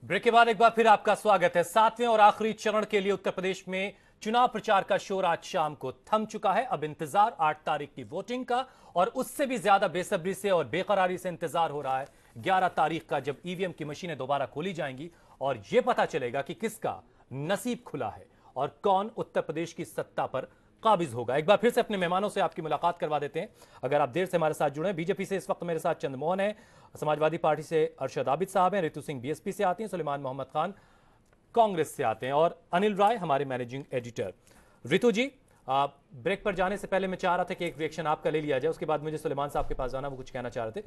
Break के बाद एक बार फिर आपका स्वागत है। सातवें और आखिरी चरण के लिए उत्तर प्रदेश में चुनाव प्रचार का शोर आज शाम को थम चुका है। अब इंतजार 8 तारीख की वोटिंग का और उससे भी ज्यादा बेसब्री से और बेकरारी से इंतजार हो रहा है 11 तारीख का, जब ईवीएम की मशीनें दोबारा खोली जाएंगी और यह पता चलेगा कि किसका नसीब खुला है और कौन उत्तर प्रदेश की सत्ता पर काबिज होगा। एक बार फिर से अपने मेहमानों से आपकी मुलाकात करवा देते हैं। अगर आप देर से हमारे साथ जुड़े हैं, बीजेपी से इस वक्त मेरे साथ चंद्रमोहन है, समाजवादी पार्टी से अरशद आबिद साहब हैं, रितु सिंह बीएसपी से आती हैं, सुलेमान मोहम्मद खान कांग्रेस से आते हैं और अनिल राय हमारे मैनेजिंग एडिटर। रितु जी, ब्रेक पर जाने से पहले मैं चाह रहा था कि एक रिएक्शन आपका ले लिया जाए, उसके बाद मुझे सुलेमान साहब के पास जाना, वो कुछ कहना चाह रहे थे।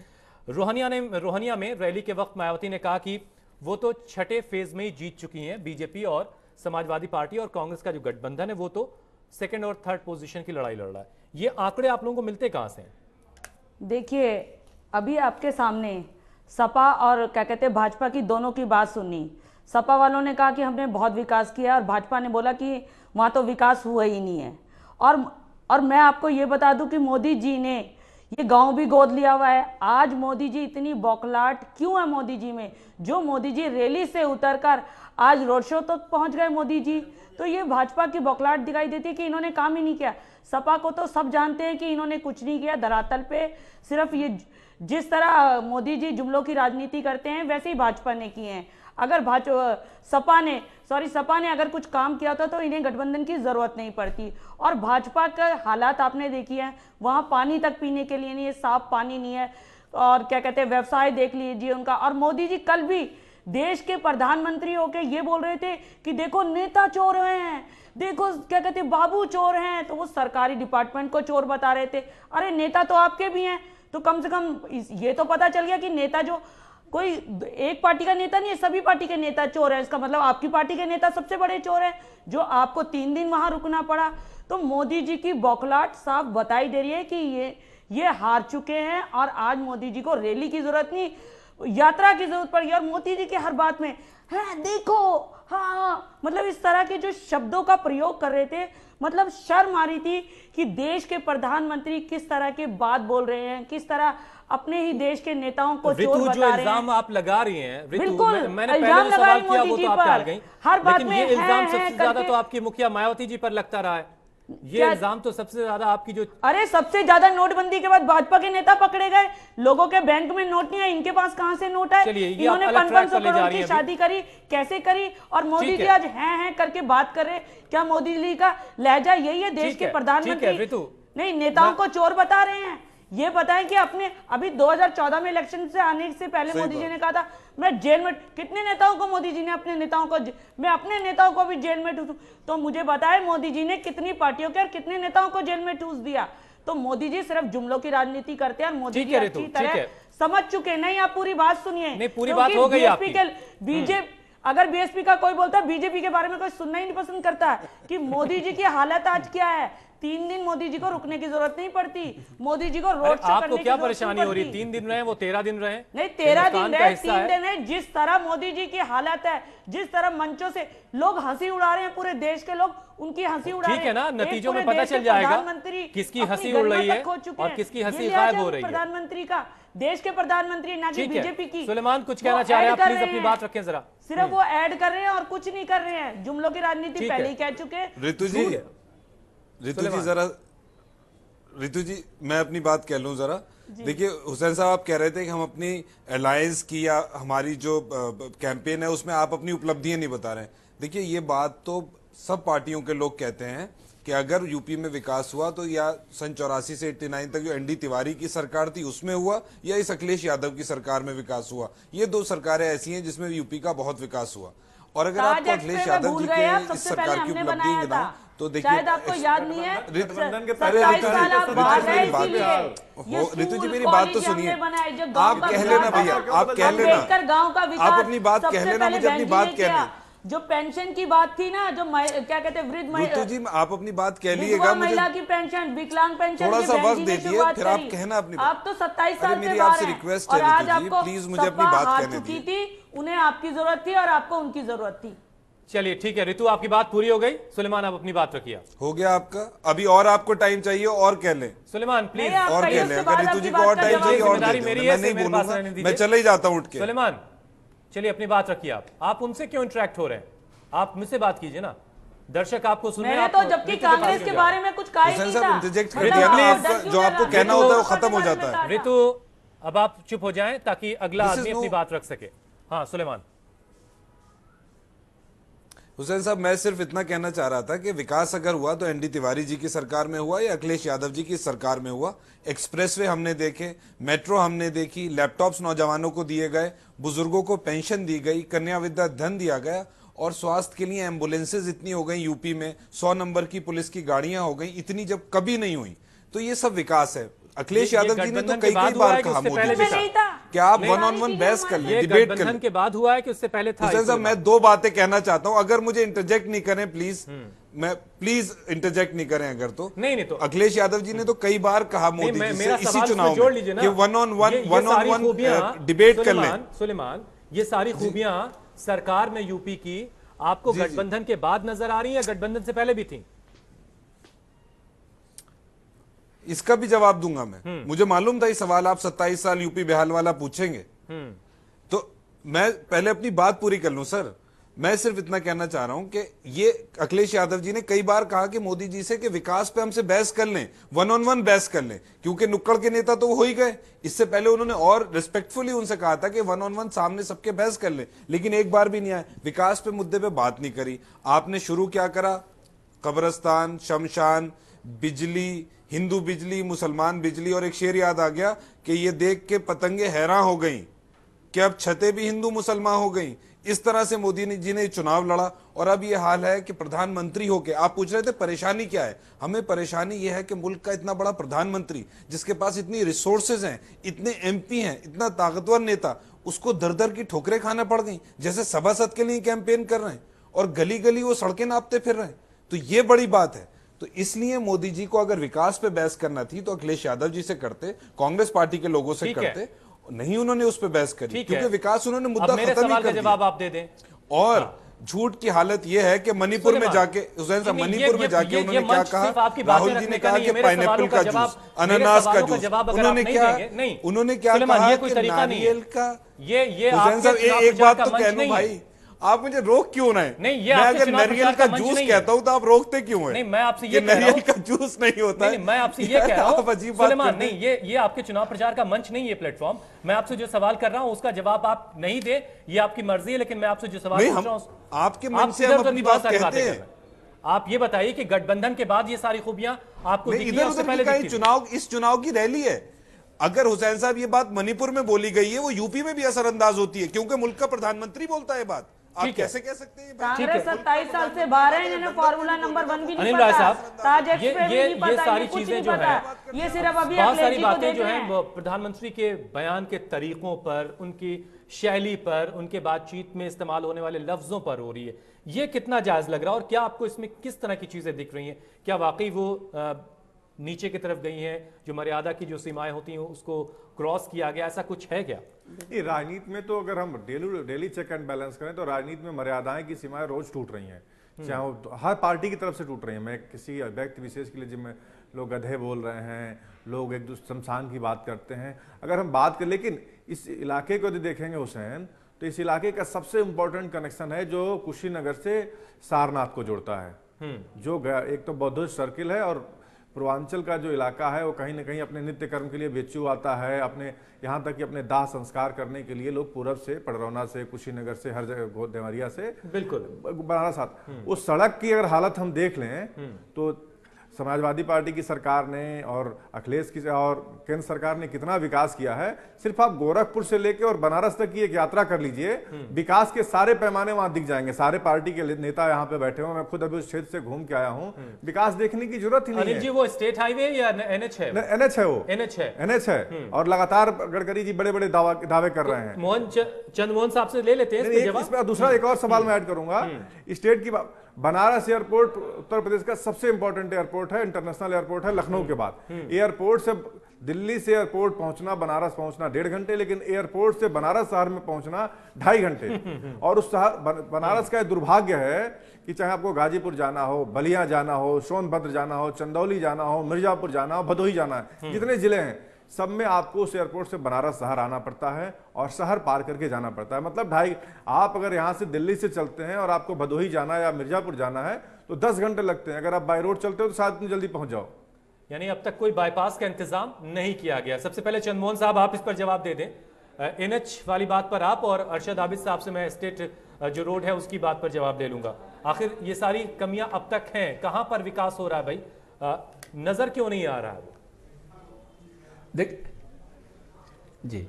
रोहनिया में रैली के वक्त मायावती ने कहा कि वो तो छठे फेज में ही जीत चुकी हैं, बीजेपी और समाजवादी पार्टी और कांग्रेस का जो गठबंधन है वो तो सेकंड और थर्ड पोजीशन की लड़ाई लड़ रहा है। ये आंकड़े आप लोगों को मिलते कहां से हैं? देखिए, अभी आपके सामने सपा और क्या कहते हैं भाजपा की दोनों की बात सुनी। सपा वालों ने कहा कि हमने बहुत विकास किया और भाजपा ने बोला कि वहाँ तो विकास हुआ ही नहीं है। और मैं आपको ये बता दूं कि मोदी जी ने ये गांव भी गोद लिया हुआ है। आज मोदी जी इतनी बौखलाहट क्यों है मोदी जी में? जो मोदी जी रैली से उतरकर आज रोड शो तक पहुंच गए मोदी जी, तो ये भाजपा की बौखलाहट दिखाई देती है कि इन्होंने काम ही नहीं किया। सपा को तो सब जानते हैं कि इन्होंने कुछ नहीं किया धरातल पे। सिर्फ ये जिस तरह मोदी जी जुमलों की राजनीति करते हैं वैसे ही भाजपा ने किए हैं। अगर सपा ने अगर कुछ काम किया था तो इन्हें गठबंधन की जरूरत नहीं पड़ती। और भाजपा का हालात आपने देखी है, वहां पानी तक पीने के लिए नहीं है, साफ पानी नहीं है। और क्या कहते हैं व्यवसाय देख लीजिए उनका। और मोदी जी कल भी देश के प्रधानमंत्री होके ये बोल रहे थे कि देखो नेता चोर हैं, देखो क्या कहते हैं बाबू चोर हैं, तो वो सरकारी डिपार्टमेंट को चोर बता रहे थे। अरे नेता तो आपके भी हैं, तो कम से कम ये तो पता चल गया कि नेता जो कोई एक पार्टी का नेता नहीं है, सभी पार्टी के नेता चोर है। इसका मतलब आपकी पार्टी के नेता सबसे बड़े चोर है, जो आपको 3 दिन वहां रुकना पड़ा। तो मोदी जी की बौखलाहट साफ बताई दे रही है कि ये हार चुके हैं और आज मोदी जी को रैली की जरूरत नहीं, यात्रा की जरूरत पड़ी। और मोदी जी के हर बात में है देखो, हाँ, मतलब इस तरह के जो शब्दों का प्रयोग कर रहे थे, मतलब शर्म आ रही थी कि देश के प्रधानमंत्री किस तरह के बात बोल रहे हैं, किस तरह अपने ही देश के नेताओं को चोर बता रहे हैं। इल्जाम आप लगा रही हैं, बिल्कुल मैंने पहले सवाल किया वो तो आप टाल गई, हर बात लेकिन में ये इल्जाम सबसे ज्यादा तो आपकी मुखिया मायावती जी पर लगता रहा है। ये इल्जाम तो सबसे ज्यादा आपकी जो अरे सबसे ज्यादा नोटबंदी के बाद भाजपा के नेता पकड़े गए, लोगों के बैंक में नोट नहीं है, इनके पास कहां से नोट है? इन्होंने 500 करोड़ की शादी करी, कैसे करी? और मोदी जी आज हैं करके बात कर रहे। क्या मोदी जी का लहजा यही है? देश के प्रधानमंत्री नहीं नेताओं को चोर बता रहे हैं। ये बताएं कि अपने अभी 2014 में इलेक्शन से आने से पहले मोदी जी ने कहा था मैं जेल में, कितने नेताओं को मोदी जी ने अपने नेताओं को, मैं अपने नेताओं को भी जेल में ठूसूं। तो मुझे बताएं मोदी जी ने कितनी पार्टियों के और कितने नेताओं को जेल में ठूस दिया? तो मोदी जी सिर्फ जुमलों की राजनीति करते हैं और मोदी जी अच्छी तरह समझ चुके। नहीं, आप पूरी बात सुनिए, पूरी बात हो गई आपकी। बीजेपी अगर बीएसपी का कोई बोलता है बीजेपी के बारे में कोई सुनना ही नहीं पसंद करता है कि मोदी जी की हालत आज क्या है। 3 दिन मोदी जी को रुकने की जरूरत नहीं पड़ती, मोदी जी को रोड शो करने की आपको क्या परेशानी हो रही? 3 दिन रहे वो 13 दिन रहे? नहीं, 13 दिन रहे, 3 दिन है। जिस तरह मोदी जी की हालत है, जिस तरह मंचों से लोग हंसी उड़ा रहे हैं, पूरे देश के लोग उनकी हंसी उड़ा रहे हैं। ठीक है ना, नतीजों में पता चल जाएगा किसकी हंसी उड़ रही है और किसकी हंसी गायब हो रही है। प्रधानमंत्री का, देश के प्रधानमंत्री, ना कि बीजेपी की। सुलेमान कुछ कहना चाह रहे हैं, प्लीज अपनी बात रखें जरा। सिर्फ वो ऐड कर रहे हैं और कुछ नहीं कर रहे हैं। जुमलों की राजनीति पहले ही कह चुके। रितु जी मैं अपनी बात कह लूं जरा। देखिए हुसैन साहब, आप कह रहे थे कि हम अपनी अलायंस की या हमारी जो कैंपेन है उसमें आप अपनी उपलब्धियां नहीं बता रहे हैं। देखिए ये बात तो सब पार्टियों के लोग कहते हैं कि अगर यूपी में विकास हुआ तो या सन 84 से 89 तक जो एनडी तिवारी की सरकार थी उसमें हुआ, या इस अखिलेश यादव की सरकार में विकास हुआ। ये 2 सरकारें ऐसी हैं जिसमें यूपी का बहुत विकास हुआ। और अगर आपको अखिलेश यादव जी के इस सरकार की उपलब्धि गिनाऊं तो देखिए, शायद आपको याद नहीं है, रितु जी मेरी बात तो सुनिए। आप कह लेना भैया, आप कह लेना, आप अपनी बात कह लेना, मुझे अपनी बात कहने। जो पेंशन की बात थी ना, जो क्या कहते हैं वृद्ध रितु जी आप अपनी बात कह लीजिएगा, महिला की पेंशन, विकलांग पेंशन, थोड़ा सा वक्त दे दिए, फिर आप कहना अपनी बात। आप तो 27 साल मेरी आपसे रिक्वेस्ट है रितु जी, प्लीज मुझे अपनी बात कहने दीजिए। उन्हें आपकी जरूरत थी और आपको उनकी जरूरत थी। चलिए ठीक है रितु, आपकी बात पूरी हो गई। सुलेमान आप अपनी बात रखिए। हो गया आपका? अभी और आपको टाइम चाहिए और कह लें। सुलेमान प्लीज और कह लें, अगर रितु जी को और टाइम चाहिए और मेरी है, मैं नहीं बोलूंगा, मैं चले ही जाता हूं उठ के। सुलेमान चलिए अपनी बात रखिए। आप उनसे क्यों इंटरेक्ट हो रहे हैं? आप मुझसे बात कीजिए ना, दर्शक आपको सुन रहे हैं। मैंने तो जबकि कांग्रेस के बारे में कुछ कहा ही हुसैन नहीं साहब था। इंटरजेक्ट कर मतलब दिया ना, आप आपका डर क्यों जो रहे आपको हैं? कहना आप होता है वो तो खत्म हो बारे में जाता है। कहा। ऋतु, अब आप चुप हो जाएं ताकि अगला This is आदमी no- अपनी बात रख सके। हाँ सुलेमान। हुसैन साहब मैं सिर्फ इतना कहना चाह रहा था कि विकास अगर हुआ तो एनडी तिवारी जी की सरकार में हुआ या अखिलेश यादव जी की सरकार में हुआ। एक्सप्रेसवे हमने देखे, मेट्रो हमने देखी, लैपटॉप्स नौजवानों को दिए गए, बुजुर्गों को पेंशन दी गई, कन्या विद्या धन दिया गया, और स्वास्थ्य के लिए एम्बुलेंसेज इतनी हो गई यूपी में, 100 नंबर की पुलिस की गाड़ियां हो गई, इतनी जब कभी नहीं हुई। तो ये सब विकास है। अखिलेश ये यादव जी ने तो गठबंधन के कई बाद कई हुआ बार है कि कहा उससे मोदी पहले जी भी से नहीं था। कि आप नहीं, वन ऑन वन बहस कर ये लें, डिबेट कर गठबंधन लें। के बाद हुआ है कि उससे पहले था? हुसैन साहब मैं दो बातें कहना चाहता हूं, अगर मुझे इंटरजेक्ट नहीं करें प्लीज, मैं प्लीज इंटरजेक्ट नहीं करें अगर तो। नहीं तो अखिलेश यादव जी ने तो कई बार कहा मोदी जी से मेरा इसी सवाल चुनाव जोड़ में लीजिए ना कि वन ऑन वन डिबेट कर लें। सुलेमान, ये सारी खूबियां सरकार में यूपी की आपको गठबंधन के बाद नजर आ रही है या गठबंधन से पहले भी थी? इसका भी जवाब दूंगा मैं। मुझे मालूम था ये सवाल आप 27 साल यूपी बिहार वाला पूछेंगे, तो मैं पहले अपनी बात पूरी कर लूं। सर मैं सिर्फ इतना कहना चाह रहा हूं कि ये अखिलेश यादव जी ने कई बार कहा कि मोदी जी से कि विकास पे हमसे बहस कर लें, वन ऑन वन बहस कर लें, क्योंकि नुक्कड़ के नेता तो वो हो ही गए। इससे पहले उन्होंने और रिस्पेक्टफुली उनसे कहा था कि वन ऑन वन सामने सबके बहस कर लें, लेकिन एक बार भी नहीं आए, विकास पे मुद्दे पे बात नहीं करी। आपने शुरू क्या करा? कब्रस्तान, शमशान, बिजली, हिंदू बिजली, मुसलमान बिजली, और एक शेर याद आ गया कि ये देख के पतंगे हैरान हो गई कि अब छतें भी हिंदू मुसलमान हो गई। इस तरह से मोदी जी ने चुनाव लड़ा, और अब ये हाल है कि प्रधानमंत्री होके आप पूछ रहे थे परेशानी क्या है। हमें परेशानी यह है कि मुल्क का इतना बड़ा प्रधानमंत्री जिसके पास इतनी रिसोर्सेज हैं, इतने एमपी हैं, इतना ताकतवर नेता, उसको दर दर की ठोकरें खाना पड़ गई। जैसे सभासद के लिए कैंपेन कर रहे हैं और गली गली वो सड़कें नापते फिर रहे हैं, तो ये बड़ी बात है। तो इसलिए मोदी जी को अगर विकास पे बहस करना थी तो अखिलेश यादव जी से करते, कांग्रेस पार्टी के लोगों से करते, नहीं उन्होंने उस पर बहस करी, क्योंकि विकास उन्होंने मुद्दा खत्म ही कर दिया। जवाब आप दे दें। और झूठ की हालत यह है कि मणिपुर में जाके, हुसैन साहब मणिपुर में जाके उन्होंने क्या कहा? राहुल जी ने कहा कि पाइनएप्पल का जूस, अनानास का जूस, उन्होंने क्या कहा कि नारियल का। हुसैन साहब एक बात तो कह लूं भाई, आप मुझे रोक क्यों रहे? नहीं, ये मैं आपके अगर चुनाव नारियल प्रचार का मंच जूस नहीं कहता हूं तो आप रोकते क्यों हैं? नहीं, मैं आपसे ये कह रहा हूं, नारियल का जूस नहीं होता है। नहीं, मैं आपसे ये कह रहा हूं आप अजीब बात सुलेमान, करते हैं। नहीं, ये आपके चुनाव प्रचार का मंच नहीं है प्लेटफॉर्म। मैं आपसे जो सवाल कर रहा हूं उसका जवाब आप नहीं दे, ये आपकी मर्जी है, लेकिन मैं आपसे जो सवाल पूछ रहा हूं आपके मन से हम अपनी बात कहते हैं। आप ये बताइए कि गठबंधन के बाद ये सारी खूबियां आपको दिखी इधर उससे उधर पहले की दिखती थी? चुनाव, इस चुनाव की रैली है। अगर हुसैन साहब ये बात मणिपुर में बोली गई है, वो यूपी में भी असरअंदाज होती है, क्योंकि मुल्क का प्रधानमंत्री बोलता है बात। आप कैसे कह सकते हैं? कांग्रेस 27 साल से बाहर है, इन्हें फार्मूला नंबर 1 भी नहीं अनिल राय पता, साहब, ताज एक्सप्रेस भी ये नहीं पता, सारी ये कुछ चीजें नहीं जो पता। है, ये सिर्फ अभी बहुत अखिलेश सारी जी को बातें देख जो रहे हैं हैं। वो प्रधानमंत्री के बयान के तरीकों पर, उनकी शैली पर, उनके बातचीत में इस्तेमाल होने वाले लफ्जों पर हो रही है। ये कितना जायज लग रहा है और क्या आपको इसमें किस तरह की चीजें दिख रही हैं? क्या वाकई वो नीचे की तरफ गई हैं, जो मर्यादा की जो सीमाएं होती हैं उसको क्रॉस किया गया, ऐसा कुछ है क्या? नहीं, राजनीति में तो अगर हम डेली चेक एंड बैलेंस करें तो राजनीति में मर्यादाएं की सीमाएं रोज टूट रही हैं, चाहे वो हर पार्टी की तरफ से टूट रही हैं। मैं किसी व्यक्ति विशेष के लिए जिनमें लोग गधे बोल रहे हैं, लोग एक दूसरे शमशान की बात करते हैं, अगर हम बात करें, लेकिन इस इलाके को यदि देखेंगे हुसैन, तो इस इलाके का सबसे इंपॉर्टेंट कनेक्शन है जो कुशीनगर से सारनाथ को जोड़ता है, जो एक तो बौद्धिस्ट सर्किल है, और पूर्वांचल का जो इलाका है वो कहीं ना कहीं अपने नित्य कर्म के लिए बेचू आता है, अपने यहाँ तक कि अपने दाह संस्कार करने के लिए लोग पूरब से, पडरौना से, कुशीनगर से, हर जगह देवरिया से बिल्कुल बनारस आते। उस सड़क की अगर हालत हम देख लें तो समाजवादी पार्टी की सरकार ने और अखिलेश की और केंद्र सरकार ने कितना विकास किया है। सिर्फ आप गोरखपुर से लेके और बनारस तक की एक यात्रा कर लीजिए, विकास के सारे पैमाने वहां दिख जाएंगे। सारे पार्टी के नेता यहाँ पे बैठे हुए, मैं खुद अभी उस क्षेत्र से घूम के आया हूँ। विकास देखने की जरूरत ही नहीं है। जी, वो स्टेट हाईवे या एनएच है? एनएच है, वो एनएच है। और लगातार गडकरी जी बड़े बड़े दावे कर रहे हैं। चंद्रमोहन साहब से ले लेते हैं। दूसरा एक और सवाल मैं ऐड करूंगा, स्टेट की बनारस एयरपोर्ट उत्तर प्रदेश का सबसे इंपॉर्टेंट एयरपोर्ट है, इंटरनेशनल एयरपोर्ट है लखनऊ के बाद। एयरपोर्ट से दिल्ली से एयरपोर्ट पहुंचना, बनारस पहुंचना 1.5 घंटे, लेकिन एयरपोर्ट से बनारस शहर में पहुंचना 2.5 घंटे। और उस शहर बनारस का दुर्भाग्य है कि चाहे आपको गाजीपुर जाना हो, बलिया जाना हो, सोनभद्र जाना हो, चंदौली जाना हो, मिर्जापुर जाना हो, भदोही जाना है, जितने जिले हैं, सब में आपको उस एयरपोर्ट से बनारस शहर आना पड़ता है और शहर पार करके जाना पड़ता है। मतलब आप अगर यहाँ से दिल्ली से चलते हैं और आपको भदोही जाना है या मिर्जापुर जाना है तो 10 घंटे लगते हैं। अगर आप बाय रोड चलते हो तो शायद इतनी जल्दी पहुंच जाओ। यानी अब तक कोई बाईपास का इंतजाम नहीं किया गया। सबसे पहले चंद्रमोहन साहब आप इस पर जवाब दे दें, एनएच वाली बात पर आप, और अरशद आबिद साहब से मैं स्टेट जो रोड है उसकी बात पर जवाब ले लूंगा। आखिर ये सारी कमियां अब तक हैं, कहां पर विकास हो रहा है भाई, नजर क्यों नहीं आ रहा है? देख जी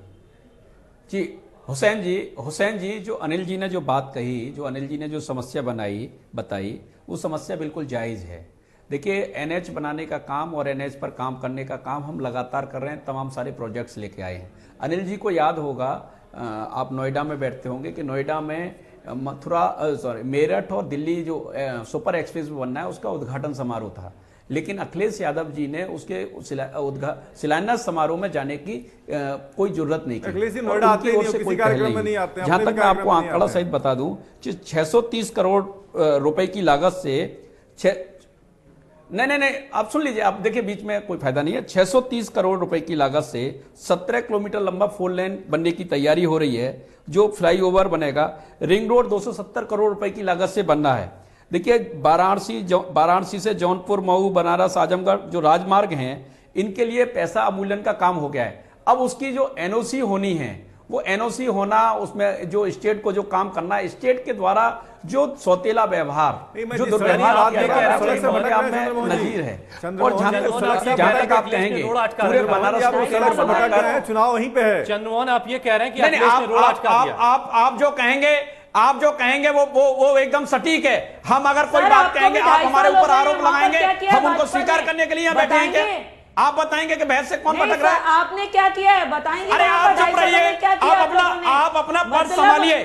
जी हुसैन जी जो अनिल जी ने जो बात कही, जो अनिल जी ने जो समस्या बताई वो समस्या बिल्कुल जायज़ है। देखिए एनएच बनाने का काम और एनएच पर काम करने का काम हम लगातार कर रहे हैं, तमाम सारे प्रोजेक्ट्स लेके आए हैं। अनिल जी को याद होगा, आप नोएडा में बैठते होंगे कि नोएडा में मेरठ और दिल्ली जो सुपर एक्सप्रेस बनना है उसका उद्घाटन समारोह था, लेकिन अखिलेश यादव जी ने उसके शिलान्यास समारोह में जाने की कोई जरूरत नहीं की। नोएडा आते नहीं, किसी कार्यक्रम में नहीं आते। जहां तक मैं आपको आंकड़ा सहित बता दूं, 630 करोड़ रुपए की लागत से नहीं आप सुन लीजिए, आप देखिए बीच में कोई फायदा नहीं है। 630 करोड़ रुपए की लागत से 17 किलोमीटर लंबा 4 लेन बनने की तैयारी हो रही है, जो फ्लाईओवर बनेगा। रिंग रोड 270 करोड़ रुपए की लागत से बनना है। देखिए वाराणसी से जौनपुर, मऊ, बनारस, आजमगढ़ जो राजमार्ग हैं, इनके लिए पैसा अवमूल्यन का काम हो गया है। अब उसकी जो एनओसी होनी है, वो एनओसी होना, उसमें जो स्टेट को जो काम करना है, स्टेट के द्वारा जो सौतेला व्यवहार, जो दुर्व्यवहार नजीर है। और जहां तक आप कहेंगे पूरे बनारस को केंद्र बनाकर चुनाव वहीं पे है। चंद्रमोहन आप ये कह रहे हैं कि आप जो कहेंगे वो एकदम सटीक है। हम अगर कोई बात कहेंगे, आप हमारे ऊपर आरोप लगाएंगे, हम उनको स्वीकार करने के लिए बैठे हैं क्या? आप बताएंगे कि बहस से कौन भटक रहा है? आपने क्या किया है बताएंगे? अरे आप चुप रहिए, आप अपना पर्स संभालिए,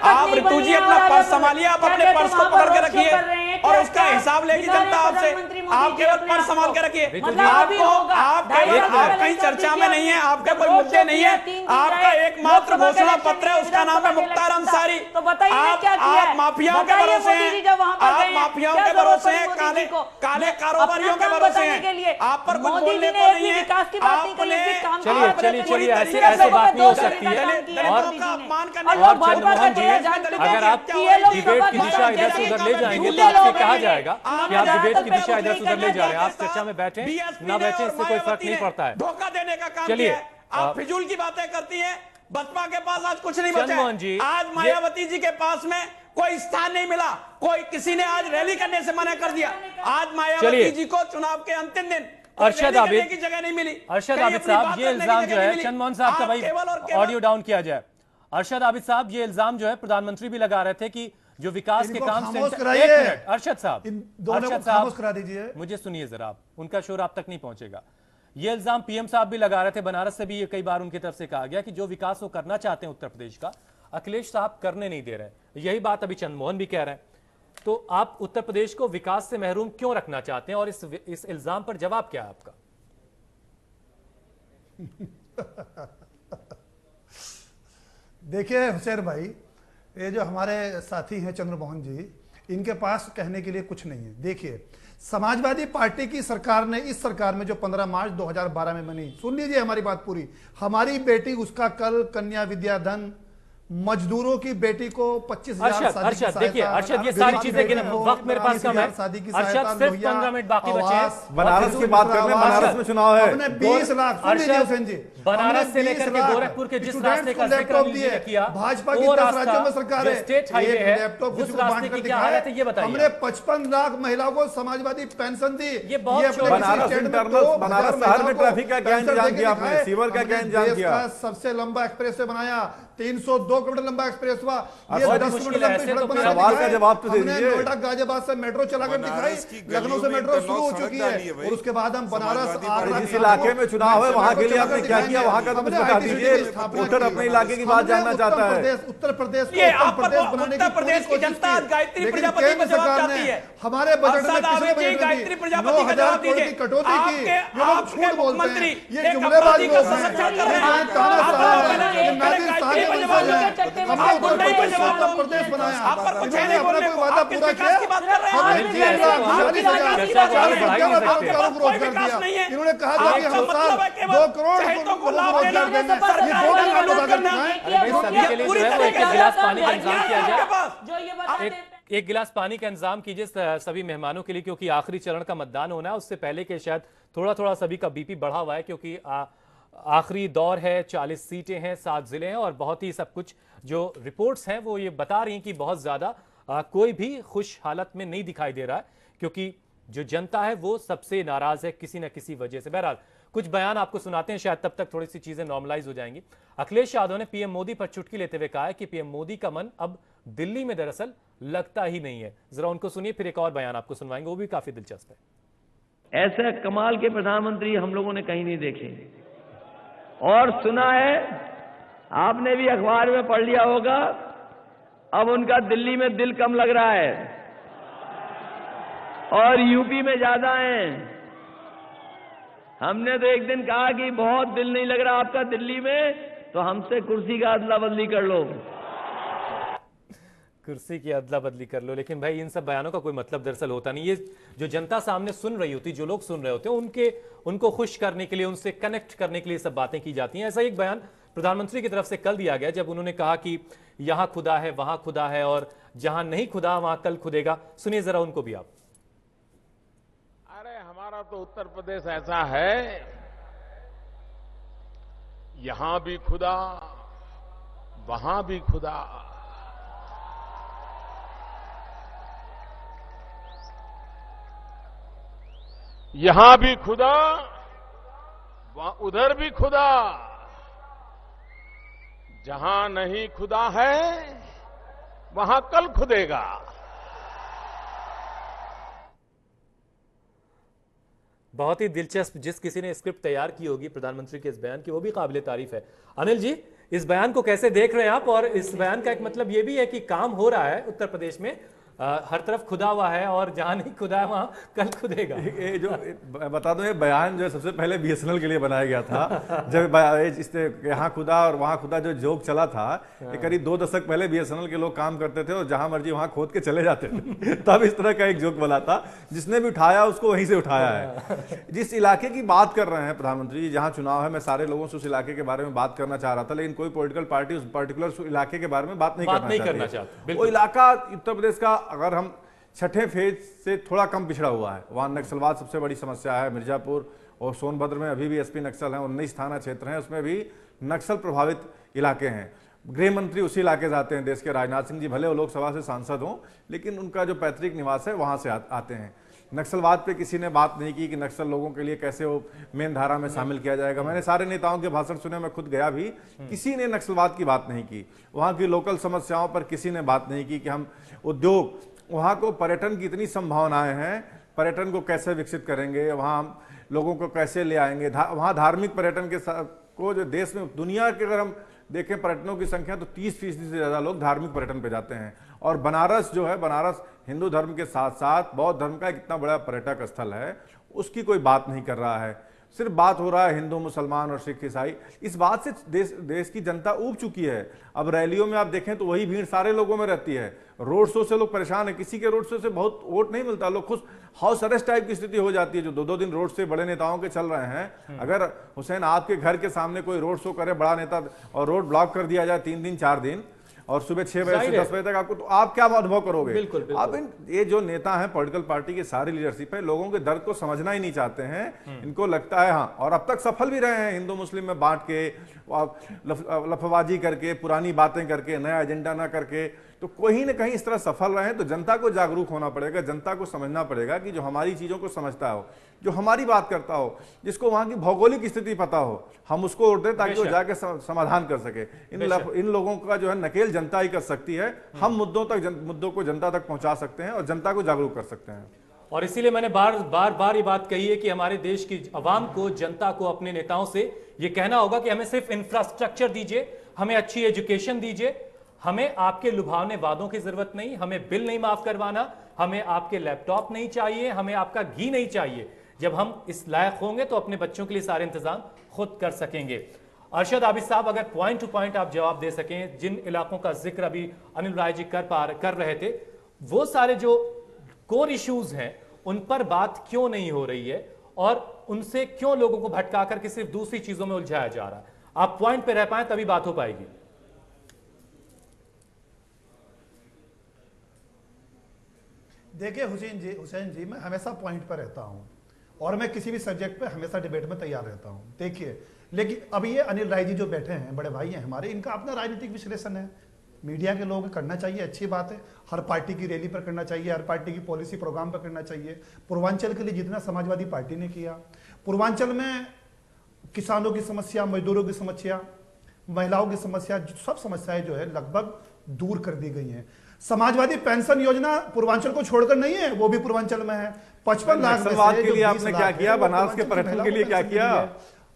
आप ऋतु जी अपना पर्स संभालिए, आप अपने पर्स को पकड़ के रखिए और उसका हिसाब लेगी जनता आपसे। आप केवल पर्स संभाल के रखिए। आप कहीं चर्चा में नहीं है, आपके कोई मुद्दे नहीं है, आपका एकमात्र घोषणा पत्र है, उसका नाम है मुख्तार अंसारी। आप माफियाओं के भरोसे हैं, आप माफियाओं के भरोसे हैं, काले कारोबारियों के भरोसे हैं। आप पर कुछ बोलने को नहीं है। चलिए ऐसे बात नहीं हो सकती है। और चंद्रमोहन जी, अगर आप डिबेट की दिशा इधर से उधर ले जाएंगे तो आपसे कहा जाएगा कि आप डिबेट की दिशा इधर से उधर ले जा रहे हैं। आप चर्चा में बैठे ना बैठे, इससे कोई फर्क नहीं पड़ता है। धोखा देने का काम चलिए, आप फिजूल की बातें करती हैं। बसपा के पास आज कुछ नहीं बचा चंद्रमोहन जी, है। आज मायावती जी के पास में कोई स्थान नहीं मिला, किसी ने आज रैली करने से मना कर दिया। आज मायावती जी को चुनाव के अंतिम दिन अरशद आबिद की जगह नहीं मिली। अरशद आबिद साहब, ये इल्जाम जो है चंद्रमोहन साहब का, भाई ऑडियो डाउन किया जाए। अरशद आबिद साहब, ये इल्जाम जो है प्रधानमंत्री भी लगा रहे थे कि जो विकास के काम से, अरशद साहब करा दीजिए, मुझे सुनिए जरा, आप उनका शोर आप तक नहीं पहुंचेगा। ये इल्जाम पीएम साहब भी लगा रहे थे, बनारस से भी ये कई बार उनकी तरफ से कहा गया कि जो विकास वो करना चाहते हैं उत्तर प्रदेश का, अखिलेश साहब करने नहीं दे रहे। यही बात अभी चंद्रमोहन भी कह रहे हैं। तो आप उत्तर प्रदेश को विकास से महरूम क्यों रखना चाहते हैं, और इस इल्जाम पर जवाब क्या है आपका? देखिए हुसैन भाई, ये जो हमारे साथी हैं चंद्रमोहन जी, इनके पास कहने के लिए कुछ नहीं है। देखिए समाजवादी पार्टी की सरकार ने, इस सरकार में जो 15 मार्च 2012 में बनी, सुन लीजिए हमारी बात पूरी, हमारी बेटी उसका कल कन्या विद्याधन, मजदूरों की बेटी को 25,000 अरशद देखिए, अरशद ये सारी चीजें वक्त मेरे पास कम है। अरशद सिर्फ 15 मिनट बाकी बचे हैं। बनारस की बात करने, बनारस में चुनाव है। हमने 20 लाख, हुसैन जी, बनारस से लेकर के गोरखपुर के जिस रास्ते का जिक्र अनिल जी ने किया, भाजपा की 10 राज्यों में सरकार है, स्टेट हाईवे है, उस रास्ते की क्या हालत है ये बताइए। हमने 55 लाख महिलाओं को समाजवादी पेंशन दी। ये बहुत बनारस शहर में ट्रैफिक का क्या इंतजाम किया आपने, सीवर का क्या इंतजाम किया? सबसे लंबा एक्सप्रेस वे बनाया, 302 किलोमीटर लंबा एक्सप्रेस हुआ। ये 10 किलोमीटर लंबी सड़क बना, सवाल का जवाब तो दे दीजिए। नोएडा गाजियाबाद से मेट्रो चलाकर दिखाई, लखनऊ से मेट्रो शुरू हो चुकी है, और उसके बाद हम बनारस, आगरा, जिस इलाके में चुनाव है वहां के लिए आपने क्या किया, वहां का तो मुझे बता दीजिए। वोटर अपने इलाके की बात जानना चाहता है। उत्तर प्रदेश उत्तर प्रदेश की जनता गायत्री प्रजापति को जवाब चाहती है। हमारे बजट में पिछले बजट में गायत्री प्रजापति का जवाब दीजिए। की कटौती की, ये लोग झूठ बोलते हैं, ये एक जुमलेबाज अपराधी का लोग संरक्षण कर रहे हैं। हैं। तानाशाह है, ये नादिर साहब वंशज हैं, हमने उत्तर प्रदेश को उत्तर प्रदेश बनाया, इन्होंने अपना कोई वादा पूरा किया? रोजगार दिया, इन्होंने कहा था कि हम साल 2 करोड़ लोगों को रोजगार देंगे। ये 2 करोड़ लोग अगर सभी के लिए जो है वो एक गिलास पानी का इंतजाम किया जाए, जो ये बता एक गिलास पानी का इंतजाम कीजिए सभी मेहमानों के लिए, क्योंकि आखिरी चरण का मतदान होना है। उससे पहले के शायद थोड़ा थोड़ा सभी का बीपी बढ़ा हुआ है, क्योंकि आखिरी दौर है, 40 सीटें हैं, 7 जिले हैं और बहुत ही सब कुछ जो रिपोर्ट्स हैं वो ये बता रही हैं कि बहुत ज्यादा कोई भी खुश हालत में नहीं दिखाई दे रहा है, क्योंकि जो जनता है वो सबसे नाराज है किसी न किसी वजह से। बहरहाल कुछ बयान आपको सुनाते हैं, शायद तब तक थोड़ी सी चीजें नॉर्मलाइज हो जाएंगी। अखिलेश यादव ने पीएम मोदी पर चुटकी लेते हुए कहा है कि पीएम मोदी का मन अब दिल्ली में दरअसल लगता ही नहीं है। जरा उनको सुनिए, फिर एक और बयान आपको सुनवाएंगे, वो भी काफी दिलचस्प है। ऐसे कमाल के प्रधानमंत्री हम लोगों ने कहीं नहीं देखे और सुना है, आपने भी अखबार में पढ़ लिया होगा, अब उनका दिल्ली में दिल कम लग रहा है और यूपी में ज्यादा है। हमने तो एक दिन कहा कि बहुत दिल नहीं लग रहा आपका दिल्ली में, तो हमसे कुर्सी का अदला बदली कर लो, कुर्सी की अदला बदली कर लो। लेकिन भाई इन सब बयानों का कोई मतलब दरअसल होता नहीं। ये जो जनता सामने सुन रही होती, जो लोग सुन रहे होते हैं, उनको खुश करने के लिए, उनसे कनेक्ट करने के लिए सब बातें की जाती हैं। ऐसा एक बयान प्रधानमंत्री की तरफ से कल दिया गया, जब उन्होंने कहा कि यहां खुदा है, वहां खुदा है और जहां नहीं खुदा वहां कल खुदेगा। सुनिए जरा उनको भी आप। अरे हमारा तो उत्तर प्रदेश ऐसा है, यहां भी खुदा, वहां भी खुदा। यहां भी खुदा, उधर भी खुदा, जहां नहीं खुदा है वहां कल खुदेगा। बहुत ही दिलचस्प, जिस किसी ने स्क्रिप्ट तैयार की होगी प्रधानमंत्री के इस बयान की, वो भी काबिले तारीफ है। अनिल जी, इस बयान को कैसे देख रहे हैं आप? और इस बयान का एक मतलब ये भी है कि काम हो रहा है उत्तर प्रदेश में, हर तरफ खुदा हुआ है और जहां नहीं खुदा है वहां कल खुदेगा। ये जो बता दो, ये बयान जो है सबसे पहले बीएसएनएल के लिए बनाया गया था। जब यहाँ खुदा और वहां खुदा जो जोक चला था, ये करीब 2 दशक पहले बीएसएनएल के लोग काम करते थे और जहां मर्जी वहां खोद के चले जाते थे। तब इस तरह का एक जोक बना था, जिसने भी उठाया उसको वहीं से उठाया है। जिस इलाके की बात कर रहे हैं प्रधानमंत्री जी, जहां चुनाव है, मैं सारे लोगों से उस इलाके के बारे में बात करना चाह रहा था, लेकिन कोई पॉलिटिकल पार्टी उस पर्टिकुलर इलाके के बारे में बात नहीं करना चाहती। वो इलाका उत्तर प्रदेश का, अगर हम छठे फेज से थोड़ा कम पिछड़ा हुआ है, वहां नक्सलवाद सबसे बड़ी समस्या है। मिर्जापुर और सोनभद्र में अभी भी एसपी नक्सल हैं, 19 थाना क्षेत्र हैं, उसमें भी नक्सल प्रभावित इलाके हैं। गृह मंत्री उसी इलाके से आते हैं, देश के राजनाथ सिंह जी, भले वो लोकसभा से सांसद हों, लेकिन उनका जो पैतृक निवास है वहां से आते हैं। नक्सलवाद पे किसी ने बात नहीं की कि नक्सल लोगों के लिए कैसे वो मेन धारा में शामिल किया जाएगा। मैंने सारे नेताओं के भाषण सुने, मैं खुद गया भी, किसी ने नक्सलवाद की बात नहीं की। वहां की लोकल समस्याओं पर किसी ने बात नहीं की कि हम उद्योग, वहाँ को पर्यटन की इतनी संभावनाएं हैं, पर्यटन को कैसे विकसित करेंगे, वहाँ हम लोगों को कैसे ले आएंगे। वहाँ धार्मिक पर्यटन के को जो देश में, दुनिया के अगर हम देखें पर्यटनों की संख्या, तो 30% से ज़्यादा लोग धार्मिक पर्यटन पे जाते हैं। और बनारस जो है, बनारस हिंदू धर्म के साथ साथ बौद्ध धर्म का इतना बड़ा पर्यटक स्थल है, उसकी कोई बात नहीं कर रहा है। सिर्फ बात हो रहा है हिंदू, मुसलमान और सिख ईसाई। इस बात से देश की जनता ऊब चुकी है। अब रैलियों में आप देखें तो वही भीड़ सारे लोगों में रहती है। रोड शो से लोग परेशान है, किसी के रोड शो से बहुत वोट नहीं मिलता, लोग खुश, हाउस अरेस्ट टाइप की स्थिति हो जाती है। जो 2-2 दिन रोड से बड़े नेताओं के चल रहे हैं, अगर हुसैन आपके घर के सामने कोई रोड शो करे बड़ा नेता और रोड ब्लॉक कर दिया जाए 3 दिन 4 दिन, और सुबह 6 बजे से 10 बजे तक आपको, तो आप क्या अनुभव करोगे? बिल्कुल। आप ये जो नेता हैं, पॉलिटिकल पार्टी के सारी लीडरशिप है, लोगों के दर्द को समझना ही नहीं चाहते हैं। इनको लगता है, हाँ, और अब तक सफल भी रहे हैं, हिंदू मुस्लिम में बांट के, लफबाजी करके, पुरानी बातें करके, नया एजेंडा ना करके, तो कहीं ना कहीं इस तरह सफल रहे हैं। तो जनता को जागरूक होना पड़ेगा, जनता को समझना पड़ेगा कि जो हमारी चीजों को समझता हो, जो हमारी बात करता हो, जिसको वहां की भौगोलिक स्थिति पता हो, हम उसको वोट दें ताकि वो जाके समाधान कर सके। इन लोगों का जो है नकेल जनता ही कर सकती है। हम मुद्दों को जनता तक पहुंचा सकते हैं और जनता को जागरूक कर सकते हैं। और इसीलिए मैंने बार ये बात कही है कि हमारे देश की आवाम को, जनता को, अपने नेताओं से ये कहना होगा कि हमें सिर्फ इंफ्रास्ट्रक्चर दीजिए, हमें अच्छी एजुकेशन दीजिए, हमें आपके लुभावने वादों की जरूरत नहीं, हमें बिल नहीं माफ करवाना, हमें आपके लैपटॉप नहीं चाहिए, हमें आपका घी नहीं चाहिए। जब हम इस लायक होंगे तो अपने बच्चों के लिए सारे इंतजाम खुद कर सकेंगे। अरशद आबिद साहब, अगर पॉइंट टू पॉइंट आप जवाब दे सकें, जिन इलाकों का जिक्र अभी अनिल राय जी कर रहे थे, वो सारे जो कोर इश्यूज हैं उन पर बात क्यों नहीं हो रही है और उनसे क्यों लोगों को भटका करके सिर्फ दूसरी चीजों में उलझाया जा रहा है? आप पॉइंट पे रह पाए तभी बात हो पाएगी। देखिए हुसैन जी, मैं हमेशा पॉइंट पर रहता हूं और मैं किसी भी सब्जेक्ट पे हमेशा डिबेट में तैयार रहता हूं। देखिए, लेकिन अभी ये अनिल राय जी जो बैठे हैं, बड़े भाई हैं हमारे, इनका अपना राजनीतिक विश्लेषण है, मीडिया के लोग करना चाहिए, अच्छी बात है। हर पार्टी की रैली पर करना चाहिए, हर पार्टी की पॉलिसी प्रोग्राम पर करना चाहिए। पूर्वांचल के लिए जितना समाजवादी पार्टी ने किया, पूर्वांचल में किसानों की समस्या, मजदूरों की समस्या, महिलाओं की समस्या, सब समस्याएं जो है लगभग दूर कर दी गई हैं। समाजवादी पेंशन योजना पूर्वांचल को छोड़कर नहीं है, वो भी पूर्वांचल में है। 55 लाख के लिए आपने क्या किया, बनारस के पर्यटन के लिए क्या किया?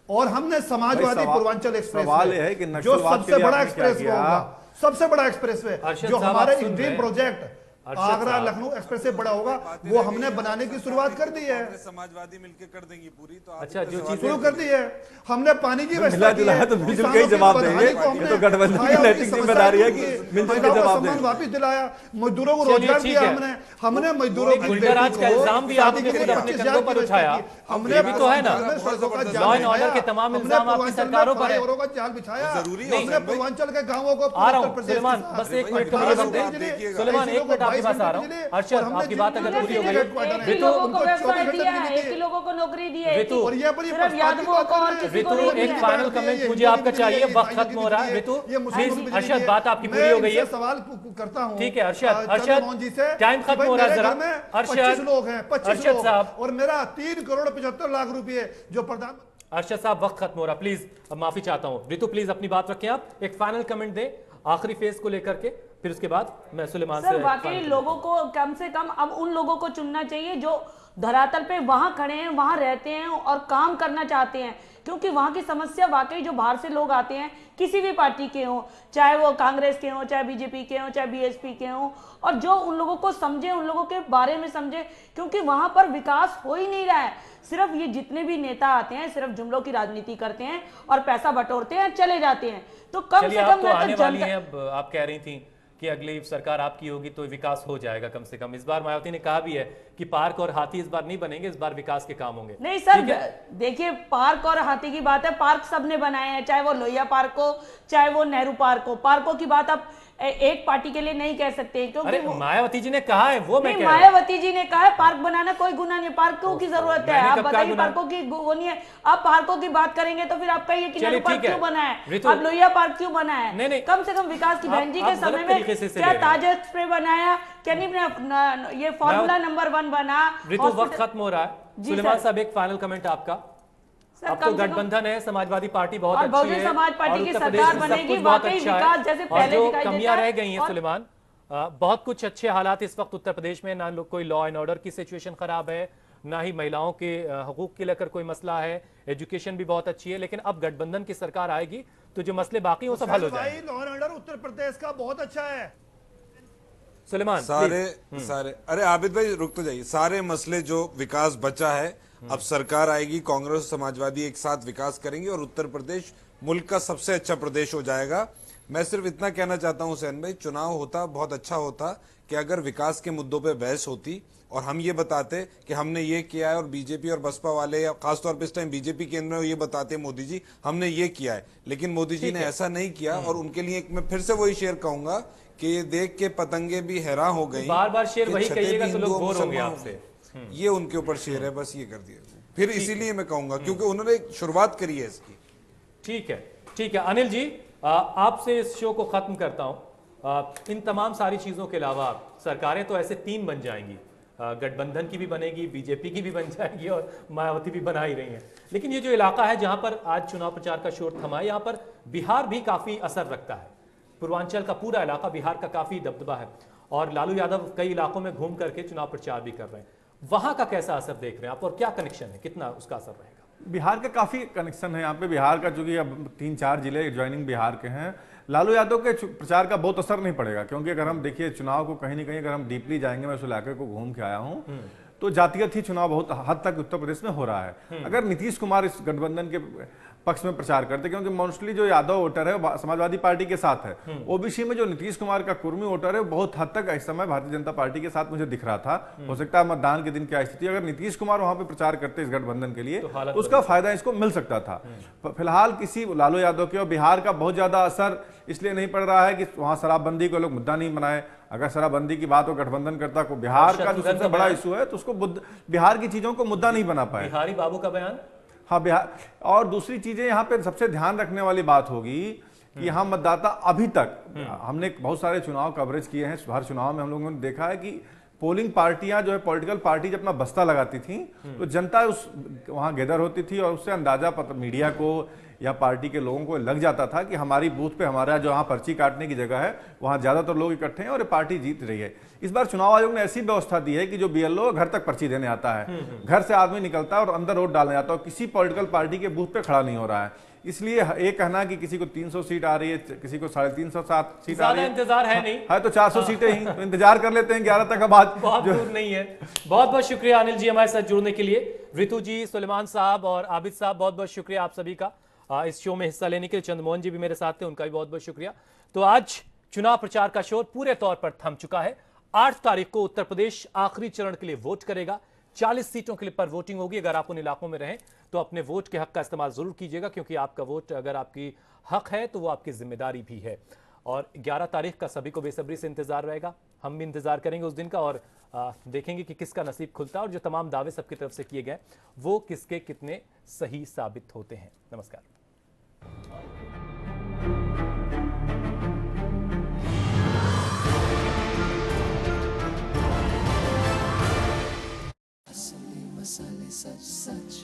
और हमने समाजवादी पूर्वांचल एक्सप्रेस, सवाल है कि जो सबसे बड़ा एक्सप्रेस होगा, सबसे बड़ा एक्सप्रेस वे जो हमारे dream project Agra Lucknow express से बड़ा होगा, वो हमने बनाने की शुरुआत कर दी है। समाजवादी मिलकर कर देंगी पूरी, तो अच्छा, जो चीज शुरू कर दी है हमने, पानी की मिला जुला है तो मिलजुल के जवाब देंगे। ये तो गठबंधन की नैतिक जिम्मेदारी है कि मिलजुल के जवाब दें। वापस दिलाया, मजदूरों को रोजगार दिया हमने मजदूरों को गुंडाराज का इल्जाम भी आपने खुद अपने कंधों पर उठाया, हमने भी तो है ना, लॉ एंड ऑर्डर के तमाम इल्जाम आपकी सरकारों पर है। जाल बिछाया, जरूरी हमने पूर्वांचल के गांवों को आ रहा हूं सुलेमान, बस एक मिनट का मुझे वक्त दे। सुलेमान, एक मिनट आपके पास आ रहा हूं। अर्शद, आपकी बात अगर पूरी हो गई, एक लोगों को व्यवसाय दिया है, एक लोगों को नौकरी दी है, ऋतु, सिर्फ यादवों को और किसी को ऋतु, नहीं एक दिया। फाइनल कमेंट मुझे आपका चाहिए, वक्त खत्म हो रहा है। ऋतु प्लीज, अर्शद बात आपकी पूरी हो गई है, सवाल करता हूं। ठीक है अर्शद, टाइम खत्म हो रहा है, जरा अर्शद, 25 लोग हैं, 25 लोग साहब, और मेरा 3 करोड़ 75 लाख रुपए जो प्रधान। अर्शद साहब, वक्त खत्म हो रहा, प्लीज अब माफी चाहता हूं। ऋतु प्लीज अपनी बात रखें, आप एक फाइनल कमेंट दें आखिरी फेज को लेकर के, फिर उसके बाद मैं सुलेमान से। वाकई लोगों को कम से कम अब उन लोगों को चुनना चाहिए जो धरातल पे वहां खड़े हैं, वहां रहते हैं और काम करना चाहते हैं, क्योंकि वहां की समस्या वाकई जो बाहर से लोग आते हैं, किसी भी पार्टी के हों, चाहे वो कांग्रेस के हों, चाहे बीजेपी के हों, चाहे बीएसपी के हों, और जो उन लोगों को समझे, उन लोगों के बारे में समझे, क्योंकि वहां पर विकास हो ही नहीं रहा है। सिर्फ ये जितने भी नेता आते हैं सिर्फ जुमलों की राजनीति करते हैं और पैसा बटोरते हैं, चले जाते हैं। तो कम से कम तो आने वाली है, अब आप कह रही थी कि अगली सरकार आपकी होगी तो विकास हो जाएगा कम से कम। इस बार मायावती ने कहा भी है कि पार्क और हाथी इस बार नहीं बनेंगे, इस बार विकास के काम होंगे। नहीं सर, देखिए पार्क और हाथी की बात है, पार्क सबने बनाए हैं, चाहे वो लोहिया पार्क हो, चाहे वो नेहरू पार्क हो। पार्कों की बात आप एक पार्टी के लिए नहीं कह सकते, क्योंकि मायावती जी ने कहा है, वो मैं कह रहा हूं। मायावती जी ने कहा है पार्क बनाना कोई गुनाह नहीं, पार्कों की जरूरत है। आप बताइए पार्कों की वो नहीं है, आप पार्कों की बात करेंगे तो फिर आप कहिए कि नेहरू पार्क क्यों बना है, अब लोहिया पार्क क्यों बना है। नहीं, कम से कम विकास की बहन जी के समय में क्या ताज एक्सप्रेस बनाया, क्या नहीं, ये फॉर्मूला नंबर 1 बना। ऋतु, वक्त खत्म हो रहा है। सुलेमान साहब, एक फाइनल कमेंट आपका। अब तो गठबंधन है, समाजवादी पार्टी बहुत अच्छी है, समाज पार्टी की सरकार बनेगी, वाकई विकास जैसे पहले दिखाई देता है। कमियां रह गई हैं सुलेमान, बहुत कुछ अच्छे हालात इस वक्त उत्तर प्रदेश में, ना कोई लॉ एंड ऑर्डर की सिचुएशन खराब है, ना ही महिलाओं के हकूक के लेकर कोई मसला है, एजुकेशन भी बहुत अच्छी है। लेकिन अब गठबंधन की सरकार आएगी तो जो मसले बाकी वो सब हल हो जाएंगे। Law and order Uttar Pradesh का बहुत अच्छा है सुलेमान। सारे अरे आबिद भाई रुक तो जाइए। सारे मसले जो विकास बचा है, अब सरकार आएगी, कांग्रेस और समाजवादी एक साथ विकास करेंगे और उत्तर प्रदेश मुल्क का सबसे अच्छा प्रदेश हो जाएगा। मैं सिर्फ इतना कहना चाहता हूं हुसैन भाई, चुनाव होता बहुत अच्छा होता कि अगर विकास के मुद्दों पे बहस होती और हम ये बताते कि हमने ये किया है, और बीजेपी और बसपा वाले या खासतौर पर इस टाइम बीजेपी केंद्र में ये बताते मोदी जी हमने ये किया है, लेकिन मोदी जी ने ऐसा नहीं किया। और उनके लिए मैं फिर से वही शेर कहूंगा कि ये देख के पतंगे भी हैरान हो गई। बार बार शेर वही कहिएगा तो लोग बोर होंगे आपसे। ये उनके ऊपर शेर है, बस ये कर दिया। फिर इसीलिए मैं कहूंगा क्योंकि उन्होंने शुरुआत करी है इसकी। ठीक है, ठीक है अनिल जी, आपसे इस शो को खत्म करता हूं। इन तमाम सारी चीजों के अलावा सरकारें तो ऐसे 3 बन जाएंगी, गठबंधन की भी बनेगी, बीजेपी की भी बन जाएगी और मायावती भी बना ही रही हैं। लेकिन ये जो इलाका है जहां पर आज चुनाव प्रचार का शोर थमा है, यहां पर बिहार भी काफी असर रखता है। पूर्वांचल का पूरा इलाका बिहार का काफी दबदबा है और लालू यादव कई इलाकों में घूम करके चुनाव प्रचार भी कर रहे हैं। वहां का कैसा असर देख रहे हैं आप और क्या कनेक्शन है, कितना उसका असर रहेगा? बिहार का काफी कनेक्शन है यहाँ पे। बिहार का जो कि अब 3-4 जिले ज्वाइनिंग बिहार के हैं, लालू यादव के प्रचार का बहुत असर नहीं पड़ेगा, क्योंकि अगर हम देखिए चुनाव को कहीं ना कहीं अगर हम डीपली जाएंगे, मैं उस इलाके को घूम के आया हूँ, तो जातिगत ही चुनाव बहुत हद तक उत्तर प्रदेश में हो रहा है। अगर नीतीश कुमार इस गठबंधन के पक्ष में प्रचार करते, क्योंकि मोस्टली जो यादव वोटर है वो समाजवादी पार्टी के साथ है। ओबीसी में जो नीतीश कुमार का कुर्मी वोटर है बहुत हद तक इस समय भारतीय जनता पार्टी के साथ मुझे दिख रहा था। हो सकता है मतदान के दिन क्या स्थिति, अगर नीतीश कुमार वहां पे प्रचार करते इस गठबंधन के लिए तो उसका फायदा इसको मिल सकता था। फिलहाल किसी लालू यादव के और बिहार का बहुत ज्यादा असर इसलिए नहीं पड़ रहा है कि वहां शराबबंदी को लोग मुद्दा नहीं बनाए। अगर शराबबंदी की बात हो गठबंधन करता को, बिहार का जो सबसे बड़ा इशू है तो उसको बिहार की चीजों को मुद्दा नहीं बना पाए। बिहारी बाबू का बयान, हाँ बिहार। और दूसरी चीजें यहाँ पे सबसे ध्यान रखने वाली बात होगी कि यहाँ मतदाता अभी तक, हमने बहुत सारे चुनाव कवरेज किए हैं, हर चुनाव में हम लोगों ने देखा है कि पोलिंग पार्टियां जो है, पॉलिटिकल पार्टी जब अपना बस्ता लगाती थी तो जनता उस वहां गैदर होती थी और उससे अंदाजा मीडिया को या पार्टी के लोगों को लग जाता था कि हमारी बूथ पे हमारा जो वहाँ पर्ची काटने की जगह है वहाँ ज्यादातर लोग इकट्ठे हैं और ये पार्टी जीत रही है। इस बार चुनाव आयोग ने ऐसी व्यवस्था दी है कि जो बीएलओ घर तक पर्ची देने आता है, घर से आदमी निकलता है और अंदर वोट डालने आता है, किसी पॉलिटिकल पार्टी के बूथ पे खड़ा नहीं हो रहा है। इसलिए ये कहना कि किसी को 300 सीट आ रही है, किसी को 350 सीट आ रही है, इंतजार है नहीं है तो 400 सीटें ही तो इंतजार कर लेते हैं 11 तक। अब आज बहुत दूर नहीं है। बहुत बहुत शुक्रिया अनिल जी हमारे साथ जुड़ने के लिए। ऋतु जी, सुलेमान साहब और आबिद साहब, बहुत बहुत शुक्रिया आप सभी का इस शो में हिस्सा लेने के लिए। चंद्रमोहन जी भी मेरे साथ थे, उनका भी बहुत बहुत शुक्रिया। तो आज चुनाव प्रचार का शोर पूरे तौर पर थम चुका है। 8 तारीख को उत्तर प्रदेश आखिरी चरण के लिए वोट करेगा। 40 सीटों के लिए पर वोटिंग होगी। अगर आप उन इलाकों में रहें तो अपने वोट के हक का इस्तेमाल जरूर कीजिएगा, क्योंकि आपका वोट अगर आपकी हक है तो वो आपकी जिम्मेदारी भी है। और 11 तारीख का सभी को बेसब्री से इंतजार रहेगा। हम भी इंतजार करेंगे उस दिन का और देखेंगे कि किसका नसीब खुलता है और जो तमाम दावे सबकी तरफ से किए गए वो किसके कितने सही साबित होते हैं। नमस्कार। मसाले सच सच